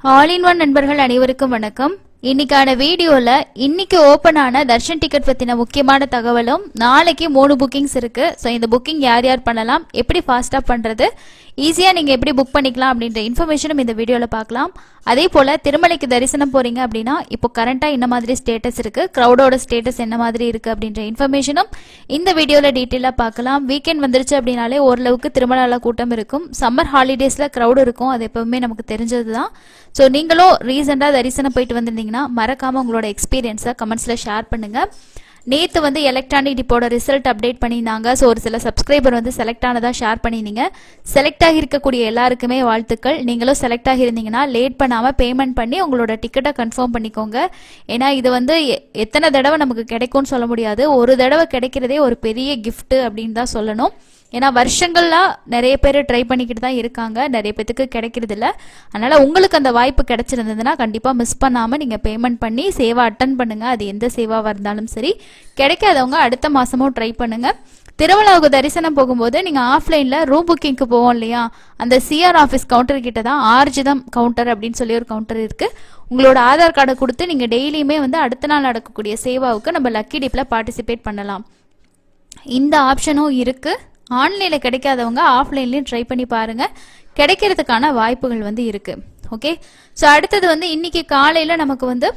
All in one நண்பர்கள் அனைவருக்கும் வணக்கம். இன்னைக்கான வீடியோல இன்னைக்கு ஓபன் ஆன தர்ஷன் டிக்கெட் பத்தின முக்கியமான தகவலும், நாளைக்கு 3 புக்கிங்ஸ் இருக்கு. சோ இந்த புக்கிங் யார் யார் பண்ணலாம், எப்படி ஃபாஸ்டா பண்றது, ஈஸியா நீங்க எப்படி புக் பண்ணிக்கலாம் அப்படின்ற இன்ஃபர்மேஷனும் இந்த வீடியோல பார்க்கலாம். அதே போல திருமலைக்கு தரிசனம் போறீங்க அப்படின்னா இப்போ கரண்டா என்ன மாதிரி ஸ்டேட்டஸ் இருக்கு, கிரௌடோட ஸ்டேட்டஸ் என்ன மாதிரி இருக்கு அப்படின்ற இன்ஃபர்மேஷனும் இந்த வீடியோல டீட்டெயிலா பார்க்கலாம். வீக்கெண்ட் வந்துருச்சு அப்படின்னாலே ஓரளவுக்கு திருமலால கூட்டம் இருக்கும். சம்மர் ஹாலிடேஸ்ல கிரௌட் இருக்கும், அது எப்பவுமே நமக்கு தெரிஞ்சதுதான். ஸோ நீங்களும் ரீசெண்டா தரிசனம் போயிட்டு வந்திருந்தீங்கன்னா மறக்காம உங்களோட எக்ஸ்பீரியன்ஸை கமெண்ட்ஸ்ல ஷேர் பண்ணுங்க. நேத்து வந்து எலக்ட்ரானிக் டிப்போட ரிசல்ட் அப்டேட் பண்ணியிருந்தாங்க. ஸோ ஒரு சில சப்ஸ்கிரைபர் வந்து செலக்ட் ஆனதா ஷேர் பண்ணியிருந்தீங்க. செலக்ட் ஆகியிருக்கக்கூடிய எல்லாருக்குமே வாழ்த்துக்கள். நீங்களும் செலக்ட் ஆகியிருந்தீங்கன்னா லேட் பண்ணாம பேமெண்ட் பண்ணி உங்களோட டிக்கெட்டை கன்ஃபார்ம் பண்ணிக்கோங்க. ஏன்னா இது வந்து எத்தனை தடவை நமக்கு கிடைக்கும்னு சொல்ல முடியாது. ஒரு தடவை கிடைக்கிறதே ஒரு பெரிய கிஃப்ட் அப்படின்னு தான் சொல்லணும். ஏன்னா வருஷங்கள்லாம் நிறைய பேர் ட்ரை பண்ணிக்கிட்டு தான் இருக்காங்க, நிறைய பேத்துக்கு கிடைக்கிறது இல்லை. அதனால உங்களுக்கு அந்த வாய்ப்பு கிடைச்சிருந்ததுன்னா கண்டிப்பா மிஸ் பண்ணாம நீங்க பேமெண்ட் பண்ணி சேவா அட்டன் பண்ணுங்க. அது எந்த சேவாவா இருந்தாலும் சரி. கிடைக்காதவங்க அடுத்த மாசமும் ட்ரை பண்ணுங்க. திருவிழாவுக்கு தரிசனம் போகும்போது நீங்க ஆஃப்லைன்ல ரூம் புக்கிங்க்கு போவோம் இல்லையா, அந்த சிஆர் ஆஃபீஸ் கவுண்டர் கிட்ட தான் ஆர்ஜிதம் கவுண்டர் அப்படின்னு சொல்லி ஒரு கவுண்டர் இருக்கு. உங்களோட ஆதார் கார்டை கொடுத்து நீங்க டெய்லியுமே வந்து அடுத்த நாள் நடக்கக்கூடிய சேவாவுக்கு நம்ம லக்கி டிப்ல பார்ட்டிசிபேட் பண்ணலாம். இந்த ஆப்ஷனும் இருக்கு. ஆன்லைன்ல கிடைக்காதவங்க ஆஃப்லைன்லயும் ட்ரை பண்ணி பாருங்க, கிடைக்கிறதுக்கான வாய்ப்புகள் வந்து இருக்கு. ஓகே, ஸோ அடுத்தது வந்து இன்னைக்கு காலையில நமக்கு வந்து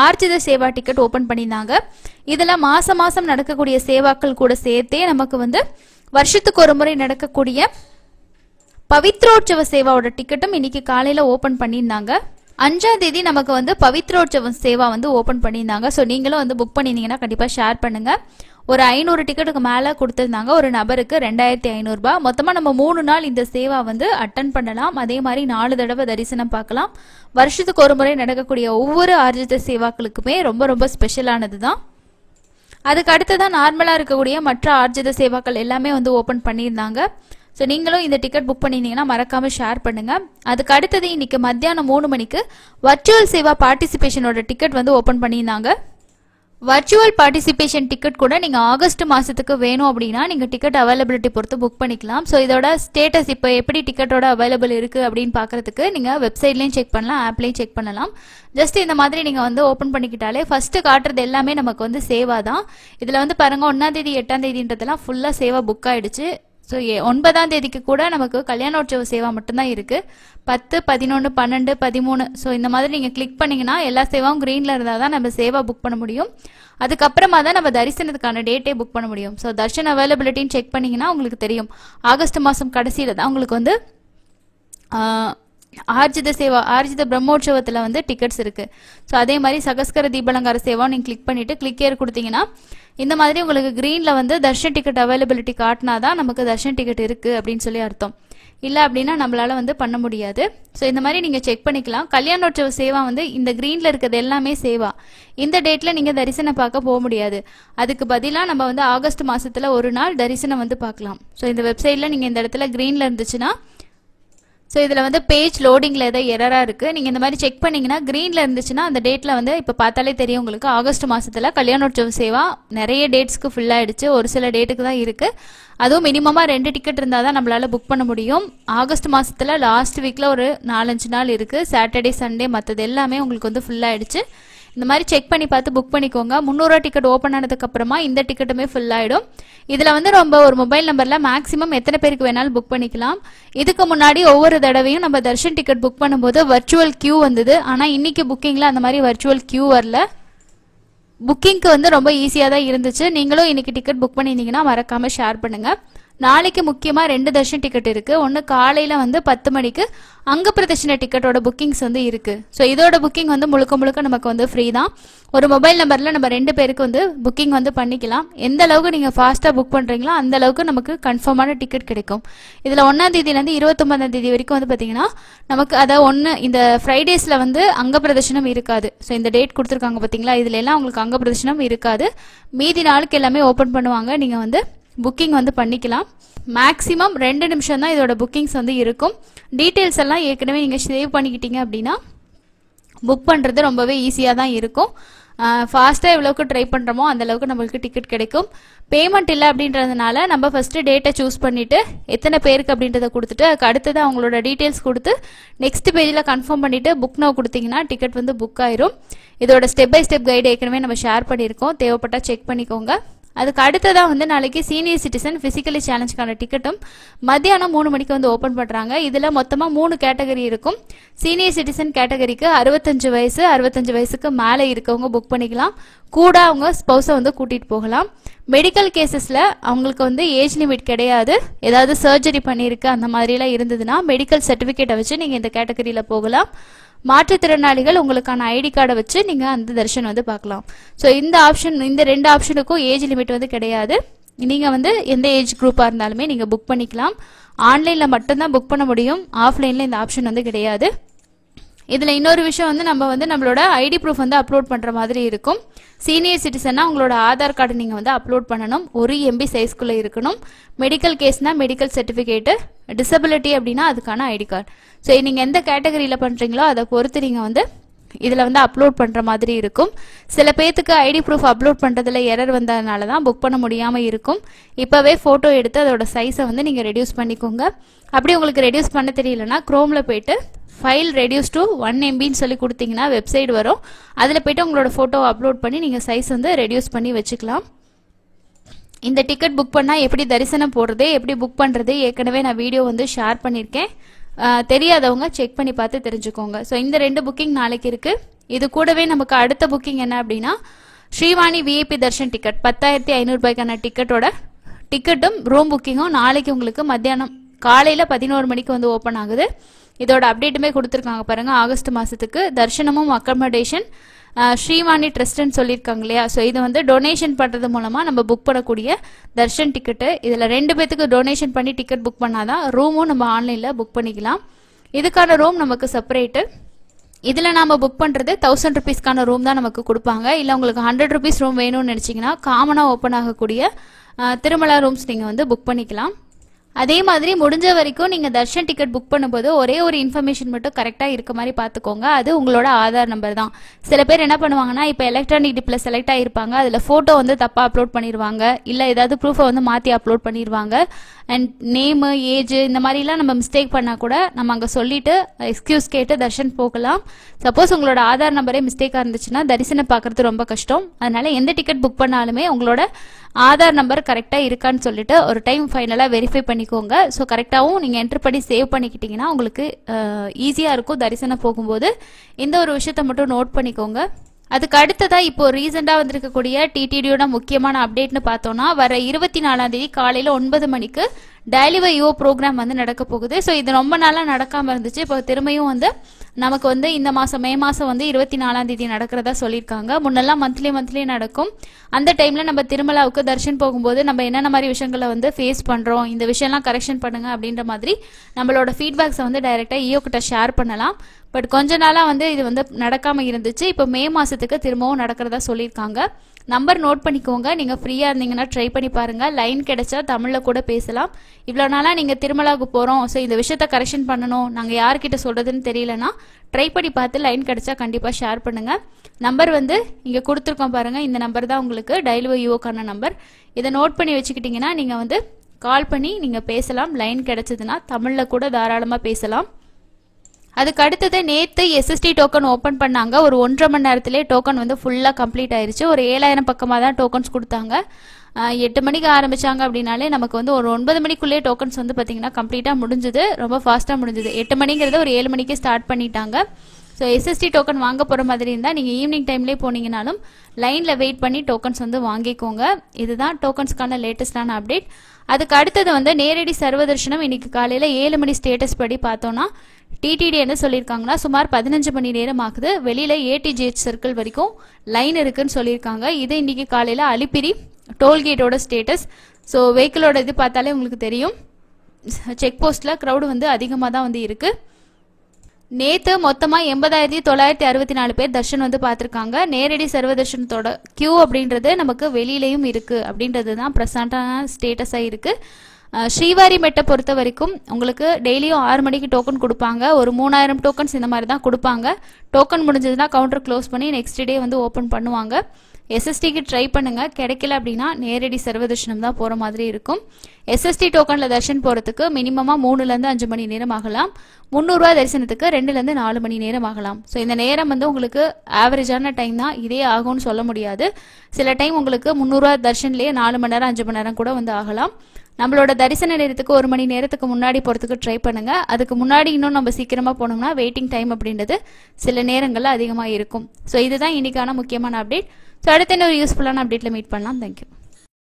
ஆர்ஜித சேவா டிக்கெட் ஓபன் பண்ணியிருந்தாங்க. இதுல மாசம் மாசம் நடக்கக்கூடிய சேவாக்கள் கூட சேர்த்தே நமக்கு வந்து வருஷத்துக்கு ஒரு முறை நடக்கக்கூடிய பவித்ரோற்சவ சேவாவோட டிக்கெட்டும் இன்னைக்கு காலையில ஓபன் பண்ணியிருந்தாங்க. 5ஆம் தேதி நமக்கு வந்து பவித்ரோற்சவ சேவா வந்து ஓபன் பண்ணியிருந்தாங்க. ஸோ நீங்களும் வந்து புக் பண்ணியிருந்தீங்கன்னா கண்டிப்பா ஷேர் பண்ணுங்க. ஒரு 500 டிக்கெட்டுக்கு மேல கொடுத்திருந்தாங்க. ஒரு நபருக்கு 2500 ரூபாய். மொத்தமா நம்ம 3 நாள் இந்த சேவா வந்து அட்டன் பண்ணலாம். அதே மாதிரி 4 தடவை தரிசனம் பார்க்கலாம். வருஷத்துக்கு ஒரு முறை நடக்கக்கூடிய ஒவ்வொரு ஆர்ஜித சேவாக்களுக்குமே ரொம்ப ரொம்ப ஸ்பெஷலானது தான். அதுக்கு அடுத்ததான் நார்மலா இருக்கக்கூடிய மற்ற ஆர்ஜித சேவாக்கள் எல்லாமே வந்து ஓபன் பண்ணியிருந்தாங்க. ஸோ நீங்களும் இந்த டிக்கெட் புக் பண்ணியிருந்தீங்கன்னா மறக்காம ஷேர் பண்ணுங்க. அதுக்கு அடுத்தது இன்னைக்கு மத்தியானம் 3 மணிக்கு வர்ச்சுவல் சேவா பார்ட்டிசிபேஷனோட டிக்கெட் வந்து ஓபன் பண்ணியிருந்தாங்க. வர்ச்சுவல் பார்ட்டிசிபேஷன் டிக்கெட் கூட நீங்க ஆகஸ்ட் மாசத்துக்கு வேணும் அப்படின்னா நீங்க டிக்கெட் அவைலபிலிட்டி பொறுத்து புக் பண்ணிக்கலாம். ஸோ இதோட ஸ்டேட்டஸ் இப்போ எப்படி டிக்கெட்டோட அவைலபிள் இருக்கு அப்படின்னு பாக்குறதுக்கு நீங்க வெப்சைட்லயும் செக் பண்ணலாம், ஆப்லயும் செக் பண்ணலாம். ஜஸ்ட் இந்த மாதிரி நீங்க வந்து ஓபன் பண்ணிக்கிட்டாலே ஃபர்ஸ்ட் காட்டுறது எல்லாமே நமக்கு வந்து சேவா தான். இதுல வந்து பாருங்க 1ஆம் தேதி 8ஆம் தேதின்றதெல்லாம் ஃபுல்லா சேவா புக் ஆயிடுச்சு. ஸோ 9ஆம் தேதிக்கு கூட நமக்கு கல்யாணோற்சவ சேவா மட்டும்தான் இருக்கு. 10, 11, 12, 13. ஸோ இந்த மாதிரி நீங்க கிளிக் பண்ணீங்கன்னா எல்லா சேவாவும் கிரீன்ல இருந்தால் தான் நம்ம சேவா புக் பண்ண முடியும். அதுக்கப்புறமா தான் நம்ம தரிசனத்துக்கான டேட்டே புக் பண்ண முடியும். ஸோ தர்ஷன் அவைலபிலிட்டின்னு செக் பண்ணீங்கன்னா உங்களுக்கு தெரியும். ஆகஸ்ட் மாசம் கடைசியில தான் உங்களுக்கு வந்து ஆர்ஜித சேவா ஆர்ஜித பிரம்மோற்சவத்துல வந்து டிக்கெட்ஸ் இருக்கு. ஸோ அதே மாதிரி சகஸ்கர தீபலங்கார சேவா நீங்க கிளிக் பண்ணிட்டு கிளிக் ஏர் கொடுத்தீங்கன்னா இந்த மாதிரி உங்களுக்கு கிரீன்ல வந்து தர்ஷன் டிக்கெட் அவைலபிலிட்டி காட்டினாதான் நமக்கு தர்ஷன் டிக்கெட் இருக்கு அப்படின்னு சொல்லி அர்த்தம். இல்ல அப்படின்னா நம்மளால வந்து பண்ண முடியாது. ஸோ இந்த மாதிரி நீங்க செக் பண்ணிக்கலாம். கல்யாணோற்சவ சேவா வந்து இந்த கிரீன்ல இருக்கிறது எல்லாமே சேவா. இந்த டேட்ல நீங்க தரிசனம் பார்க்க போக முடியாது. அதுக்கு பதிலா நம்ம வந்து ஆகஸ்ட் மாசத்துல ஒரு நாள் தரிசனம் வந்து பார்க்கலாம். ஸோ இந்த வெப்சைட்ல நீங்க இந்த இடத்துல கிரீன்ல இருந்துச்சுன்னா, ஸோ இதுல வந்து பேஜ் லோடிங்ல ஏதாவது எரரா இருக்கு. நீங்க இந்த மாதிரி செக் பண்ணீங்கன்னா கிரீன்ல இருந்துச்சுன்னா அந்த டேட்ல வந்து இப்ப பார்த்தாலே தெரியும் உங்களுக்கு. ஆகஸ்ட் மாசத்துல கல்யாணோற்சவ சேவா நிறைய டேட்ஸ்க்கு ஃபுல் ஆயிடுச்சு, ஒரு சில டேட்டுக்கு தான் இருக்கு. அதுவும் மினிமமா 2 டிக்கெட் இருந்தாதான் நம்மளால புக் பண்ண முடியும். ஆகஸ்ட் மாசத்துல லாஸ்ட் வீக்ல ஒரு 4-5 நாள் இருக்கு. சாட்டர்டே சண்டே மற்றது எல்லாமே உங்களுக்கு வந்து ஃபுல் ஆயிடுச்சு. இந்த மாதிரி செக் பண்ணி பார்த்து புக் பண்ணிக்கோங்க. 300 டிக்கெட் ஓபன் ஆனதுக்கு அப்புறமா இந்த டிக்கெட்டுமே ஃபுல் ஆயிடும். இதுல வந்து ரொம்ப ஒரு மொபைல் நம்பர்ல மேக்ஸிமம் எத்தனை பேருக்கு வேணாலும் புக் பண்ணிக்கலாம். இதுக்கு முன்னாடி ஒவ்வொரு தடவையும் நம்ம தர்ஷன் டிக்கெட் புக் பண்ணும்போது வர்ச்சுவல் கியூ வந்தது. ஆனா இன்னைக்கு புக்கிங்ல அந்த மாதிரி வர்ச்சுவல் கியூ வரல. புக்கிங்க்கு வந்து ரொம்ப ஈஸியா தான் இருந்துச்சு. நீங்களும் இன்னைக்கு டிக்கெட் புக் பண்ணியிருந்தீங்கன்னா மறக்காம ஷேர் பண்ணுங்க. நாளைக்கு முக்கியமா 2 தர்ஷன் டிக்கெட் இருக்கு. ஒன்னு காலையில வந்து 10 மணிக்கு அங்க பிரதர்ஷன டிக்கெட்டோட புக்கிங்ஸ் வந்து இருக்கு. ஸோ இதோட புக்கிங் வந்து முழுக்க முழுக்க நமக்கு வந்து ஃப்ரீ தான். ஒரு மொபைல் நம்பர்ல நம்ம 2 பேருக்கு வந்து புக்கிங் வந்து பண்ணிக்கலாம். எந்த அளவுக்கு நீங்க ஃபாஸ்டா புக் பண்றீங்களோ அந்த அளவுக்கு நமக்கு கன்ஃபார்மான டிக்கெட் கிடைக்கும். இதுல 1ஆம் தேதியில இருந்து 29ஆம் தேதி வரைக்கும் வந்து பாத்தீங்கன்னா நமக்கு அதாவது இந்த ஃப்ரைடேஸ்ல வந்து அங்க பிரதர்ஷனம் இருக்காது. ஸோ இந்த டேட் கொடுத்துருக்காங்க பாத்தீங்களா, இதுல எல்லாம் உங்களுக்கு அங்க பிரதர்ஷனம் இருக்காது. மீதி நாளுக்கு எல்லாமே ஓபன் பண்ணுவாங்க. நீங்க வந்து புக்கிங் வந்து பண்ணிக்கலாம். மேக்ஸிமம் 2 நிமிஷம் தான் இதோட புக்கிங்ஸ் வந்து இருக்கும். டீடைல்ஸ் எல்லாம் ஏற்கனவே நீங்க சேவ் பண்ணிக்கிட்டீங்க அப்படின்னா புக் பண்றது ரொம்பவே ஈஸியா தான் இருக்கும். ஃபாஸ்ட்டாக எவ்வளோக்கு ட்ரை பண்ணுறோமோ அந்த அளவுக்கு நம்மளுக்கு டிக்கெட் கிடைக்கும். பேமெண்ட் இல்லை அப்படின்றதுனால நம்ம ஃபஸ்ட்டு டேட்டை சூஸ் பண்ணிவிட்டு எத்தனை பேருக்கு அப்படின்றத கொடுத்துட்டு அதுக்கு அடுத்தது அவங்களோட டீட்டெயில்ஸ் கொடுத்து நெக்ஸ்ட் பேஜில் கன்ஃபார்ம் பண்ணிவிட்டு புக் நோ கொடுத்தீங்கன்னா டிக்கெட் வந்து புக் ஆயிரும். இதோட ஸ்டெப் பை ஸ்டெப் கைடு ஏற்கனவே நம்ம ஷேர் பண்ணியிருக்கோம், தேவைப்பட்டால் செக் பண்ணிக்கோங்க. அதுக்கு அடுத்ததான் வந்து நாளைக்கு சீனியர் சிட்டிசன் பிசிக்கலி சேலஞ்சுக்கான டிக்கெட்டும் மத்தியானம் 3 மணிக்கு வந்து ஓப்பன் பண்ணுறாங்க. இதில் மொத்தமாக 3 கேட்டகரி இருக்கும். சீனியர் சிட்டிசன் கேட்டகரிக்கு 65 வயசு 65 வயசுக்கு மேலே இருக்கவங்க புக் பண்ணிக்கலாம். கூட அவங்க ஸ்பௌஸை வந்து கூட்டிகிட்டு போகலாம். மெடிக்கல் கேசஸில் அவங்களுக்கு வந்து ஏஜ் லிமிட் கிடையாது. ஏதாவது சர்ஜரி பண்ணியிருக்கு அந்த மாதிரிலாம் இருந்ததுன்னா மெடிக்கல் சர்டிஃபிகேட்டை வச்சு நீங்கள் இந்த கேட்டகரியில் போகலாம். மாற்றுத்திறனாளிகள் உங்களுக்கான ஐடி கார்டை வச்சு நீங்கள் அந்த தரிசனம் வந்து பார்க்கலாம். ஸோ இந்த 2 ஆப்ஷனுக்கும் ஏஜ் லிமிட் வந்து கிடையாது. நீங்கள் வந்து எந்த ஏஜ் குரூப்பாக இருந்தாலுமே நீங்கள் புக் பண்ணிக்கலாம். ஆன்லைனில் மட்டும்தான் புக் பண்ண முடியும், ஆஃப்லைனில் இந்த ஆப்ஷன் வந்து கிடையாது. இதில் இன்னொரு விஷயம் வந்து நம்ம வந்து நம்மளோட ஐடி ப்ரூஃப் வந்து அப்லோட் பண்ணுற மாதிரி இருக்கும். சீனியர் சிட்டிசன்னா உங்களோட ஆதார் கார்டு நீங்கள் வந்து அப்லோட் பண்ணணும், 1 MB சைஸ்க்குள்ளே இருக்கணும். மெடிக்கல் கேஸ்னா மெடிக்கல் சர்டிஃபிகேட்டு, டிசபிலிட்டி அப்படின்னா அதுக்கான ஐடி கார்டு. ஸோ நீங்கள் எந்த கேட்டகரியில் பண்ணுறீங்களோ அதை பொறுத்து நீங்கள் வந்து இதில் வந்து அப்லோட் பண்ணுற மாதிரி இருக்கும். சில பேர்த்துக்கு ஐடி ப்ரூஃப் அப்லோட் பண்ணுறதுல எரர் வந்ததுனால தான் புக் பண்ண முடியாமல் இருக்கும். இப்போவே ஃபோட்டோ எடுத்து அதோட சைஸை வந்து நீங்கள் ரெடியூஸ் பண்ணிக்கோங்க. அப்படி உங்களுக்கு ரெடியூஸ் பண்ண தெரியலனா குரோமில் போயிட்டு ஃபைல் ரெடியூஸ் டு 1 MBன்னு சொல்லி கொடுத்தீங்கன்னா வெப்சைட் வரும். அதில் போய்ட்டு உங்களோட ஃபோட்டோவை அப்லோட் பண்ணி நீங்கள் சைஸ் வந்து ரெடியூஸ் பண்ணி வச்சுக்கலாம். இந்த டிக்கெட் புக் பண்ணால் எப்படி தரிசனம் போடுறது, எப்படி புக் பண்ணுறது ஏற்கனவே நான் வீடியோ வந்து ஷேர் பண்ணியிருக்கேன். தெரியாதவங்க செக் பண்ணி பார்த்து தெரிஞ்சுக்கோங்க. ஸோ இந்த 2 புக்கிங் நாளைக்கு இருக்குது. இது கூடவே நமக்கு அடுத்த புக்கிங் என்ன அப்படின்னா ஸ்ரீவாணி விஐபி தர்ஷன் டிக்கெட் 10,500 ரூபாய்க்கான டிக்கெட்டும் ரூம் புக்கிங்கும் நாளைக்கு உங்களுக்கு மத்தியானம் காலையில் 11 மணிக்கு வந்து ஓப்பன் ஆகுது. இதோட அப்டேட்டுமே கொடுத்துருக்காங்க பாருங்க. ஆகஸ்ட் மாதத்துக்கு தர்ஷனமும் அக்கமடேஷன் ஸ்ரீவாணி ட்ரஸ்ட்னு சொல்லியிருக்காங்க இல்லையா. ஸோ இது வந்து டொனேஷன் பண்ணுறது மூலமாக நம்ம புக் பண்ணக்கூடிய தர்ஷன் டிக்கெட்டு. இதில் 2 பேத்துக்கு டொனேஷன் பண்ணி டிக்கெட் புக் பண்ணாதான் ரூமும் நம்ம ஆன்லைனில் புக் பண்ணிக்கலாம். இதுக்கான ரூம் நமக்கு செப்பரேட்டு. இதில் நாம் புக் பண்ணுறது 1000 rupeesக்கான ரூம் தான் நமக்கு கொடுப்பாங்க. இல்லை உங்களுக்கு 100 rupees ரூம் வேணும்னு நினச்சிங்கன்னா காமனாக ஓப்பன் ஆகக்கூடிய திருமலா ரூம்ஸ் நீங்கள் வந்து புக் பண்ணிக்கலாம். அதே மாதிரி முடிஞ்ச வரைக்கும் நீங்கள் தர்ஷன் டிக்கெட் புக் பண்ணும்போது ஒரே ஒரு இன்ஃபர்மேஷன் மட்டும் கரெக்டாக இருக்க மாதிரி பார்த்துக்கோங்க. அது உங்களோட ஆதார் நம்பர் தான். சில பேர் என்ன பண்ணுவாங்கன்னா இப்போ எலக்ட்ரானிக் டிப்ல செலக்ட் ஆகிருப்பாங்க, அதில் ஃபோட்டோ வந்து தப்பாக அப்லோட் பண்ணிடுவாங்க, இல்லை ஏதாவது ப்ரூஃபை வந்து மாற்றி அப்லோட் பண்ணிடுவாங்க. அண்ட் நேமு ஏஜ் இந்த மாதிரிலாம் நம்ம மிஸ்டேக் பண்ணால் கூட நம்ம அங்கே சொல்லிட்டு எக்ஸ்கியூஸ் கேட்டு தர்ஷன் போகலாம். சப்போஸ் உங்களோட ஆதார் நம்பரே மிஸ்டேக்காக இருந்துச்சுன்னா தரிசனம் பார்க்கறது ரொம்ப கஷ்டம். அதனால எந்த டிக்கெட் புக் பண்ணாலுமே உங்களோட ஆதார் நம்பர் கரெக்டாக இருக்கான்னு சொல்லிட்டு ஒரு டைம் ஃபைனலாக வெரிஃபை பண்ணிக்கோங்க. ஸோ கரெக்டாகவும் நீங்கள் என்ட்ரு பண்ணி சேவ் பண்ணிக்கிட்டீங்கன்னா உங்களுக்கு ஈஸியாக இருக்கும் தரிசனம் போகும்போது. இந்த ஒரு விஷயத்த மட்டும் நோட் பண்ணிக்கோங்க. அதுக்கு அடுத்ததா இப்போ ரீசெண்டாக வந்திருக்கக்கூடிய டிடிடியோட முக்கியமான அப்டேட்னு பார்த்தோம்னா வர 24ஆம் தேதி காலையில் 9 மணிக்கு டெய்லி யூ ப்ரோக்ராம் வந்து நடக்க போகுது. ஸோ இது ரொம்ப நாளாக நடக்காமல் இருந்துச்சு. இப்போ திரும்பியும் வந்து நமக்கு வந்து இந்த மாதம் மே மாதம் வந்து 24ஆம் தேதி நடக்கிறதா சொல்லியிருக்காங்க. முன்னெல்லாம் மந்த்லி நடக்கும். அந்த டைமில் நம்ம திருமலாவுக்கு தர்ஷன் போகும்போது நம்ம என்னென்ன மாதிரி விஷயங்களை வந்து ஃபேஸ் பண்ணுறோம், இந்த விஷயம்லாம் கரெக்ஷன் பண்ணுங்க அப்படின்ற மாதிரி நம்மளோட ஃபீட்பேக்ஸை வந்து டைரெக்டாக ஈயோ கிட்ட ஷேர் பண்ணலாம். பட் கொஞ்ச நாளாக வந்து இது வந்து நடக்காமல் இருந்துச்சு. இப்போ மே மாதத்துக்கு திரும்பவும் நடக்கிறதா சொல்லியிருக்காங்க. நம்பர் நோட் பண்ணிக்கோங்க. நீங்கள் ஃப்ரீயாக இருந்தீங்கன்னா ட்ரை பண்ணி பாருங்கள். லைன் கிடைச்சா தமிழில் கூட பேசலாம். இவ்வளோ நாளாக நீங்கள் திருமலாவுக்கு போகிறோம், ஸோ இந்த விஷயத்த கரெக்ஷன் பண்ணணும், நாங்கள் யார்கிட்ட சொல்கிறதுன்னு தெரியலனா ட்ரை பண்ணி பார்த்து லைன் கிடைச்சா கண்டிப்பாக ஷேர் பண்ணுங்கள். நம்பர் வந்து இங்கே கொடுத்துருக்கோம் பாருங்கள். இந்த நம்பர் தான் உங்களுக்கு டெய்லி யூக்கான நம்பர். இதை நோட் பண்ணி வச்சுக்கிட்டிங்கன்னா நீங்கள் வந்து கால் பண்ணி நீங்கள் பேசலாம். லைன் கிடைச்சதுன்னா தமிழில் கூட தாராளமாக பேசலாம். அதுக்கு அடுத்தது நேற்று எஸ்எஸ்டி டோக்கன் ஓப்பன் பண்ணாங்க. ஒரு 1.5 மணி நேரத்திலே டோக்கன் வந்து ஃபுல்லாக கம்ப்ளீட் ஆயிருச்சு. ஒரு 7000 பக்கமாக தான் டோக்கன்ஸ் கொடுத்தாங்க. 8 மணிக்கு ஆரம்பிச்சாங்க அப்படின்னாலே நமக்கு வந்து ஒரு 9 மணிக்குள்ளே டோக்கன்ஸ் வந்து பார்த்தீங்கன்னா கம்ப்ளீட்டாக முடிஞ்சுது. ரொம்ப ஃபாஸ்ட்டாக முடிஞ்சுது. 8 மணிங்கிறது ஒரு 7 மணிக்கு ஸ்டார்ட் பண்ணிட்டாங்க. ஸோ எஸ்எஸ்டி டோக்கன் வாங்க போகிற மாதிரி இருந்தால் நீங்கள் ஈவினிங் டைம்லேயே போனீங்கனாலும் லைனில் வெயிட் பண்ணி டோக்கன்ஸ் வந்து வாங்கிக்கோங்க. இதுதான் டோக்கன்ஸ்க்கான லேட்டஸ்டான அப்டேட். அதுக்கு அடுத்தது வந்து நேரடி சர்வதர்ஷனம் இன்னைக்கு காலையில் 7 மணி ஸ்டேட்டஸ் படி பார்த்தோன்னா டிடிடி என்ன சொல்லியிருக்காங்கன்னா சுமார் 15 மணி நேரம் ஆகுது. வெளியில் ஏடிஜிஹெச் சர்க்கிள் வரைக்கும் லைன் இருக்குன்னு சொல்லியிருக்காங்க. இது இன்னைக்கு காலையில் அலிப்பிரி டோல்கேட்டோட ஸ்டேட்டஸ். ஸோ வெஹிக்கிளோட இது பார்த்தாலே உங்களுக்கு தெரியும். செக் போஸ்ட்டில் க்ரௌடு வந்து அதிகமாக தான் வந்து இருக்குது. நேற்று மொத்தமாக 80,964 பேர் தர்ஷன் வந்து பார்த்துருக்காங்க. நேரடி சர்வதர்ஷனத்தோட கியூ அப்படின்றது நமக்கு வெளியிலையும் இருக்குது அப்படின்றது தான் ப்ரெசண்டான ஸ்டேட்டஸாக இருக்குது. ஸ்ரீவாரி மெட்டை பொறுத்த வரைக்கும் உங்களுக்கு டெய்லியும் 6 மணிக்கு டோக்கன் கொடுப்பாங்க. ஒரு 3000 டோக்கன்ஸ் இந்த மாதிரி தான் கொடுப்பாங்க. டோக்கன் முடிஞ்சதுன்னா கவுண்டர் க்ளோஸ் பண்ணி நெக்ஸ்ட் டே வந்து ஓப்பன் பண்ணுவாங்க. எஸ்எஸ்டிக்கு ட்ரை பண்ணுங்க. கிடைக்கல அப்படின்னா நேரடி சர்வ தர்ஷனம் தான் போற மாதிரி இருக்கும். எஸ்எஸ்டி டோக்கன்ல தர்ஷன் போறதுக்கு மினிமமா 3ல இருந்து 5 மணி நேரம் ஆகலாம். 300 ரூபாய் தரிசனத்துக்கு 2ல இருந்து 4 மணி நேரம் ஆகலாம். ஸோ இந்த நேரம் வந்து உங்களுக்கு ஆவரேஜான டைம் தான், இதே ஆகும்னு சொல்ல முடியாது. சில டைம் உங்களுக்கு 300 ரூபாய் தர்ஷன்லயே 4 மணி நேரம் 5 மணி நேரம் கூட வந்து ஆகலாம். நம்மளோட தரிசன நேரத்துக்கு 1 மணி நேரத்துக்கு முன்னாடி போறதுக்கு ட்ரை பண்ணுங்க. அதுக்கு முன்னாடி இன்னும் நம்ம சீக்கிரமா போனோம்னா வெயிட்டிங் டைம் அப்படின்றது சில நேரங்கள்ல அதிகமா இருக்கும். ஸோ இதுதான் இன்னைக்கான முக்கியமான அப்டேட். ஸோ அடுத்த இன்னொரு யூஸ்ஃபுல்லான அப்டேட்ல மீட் பண்ணலாம். தேங்க்யூ.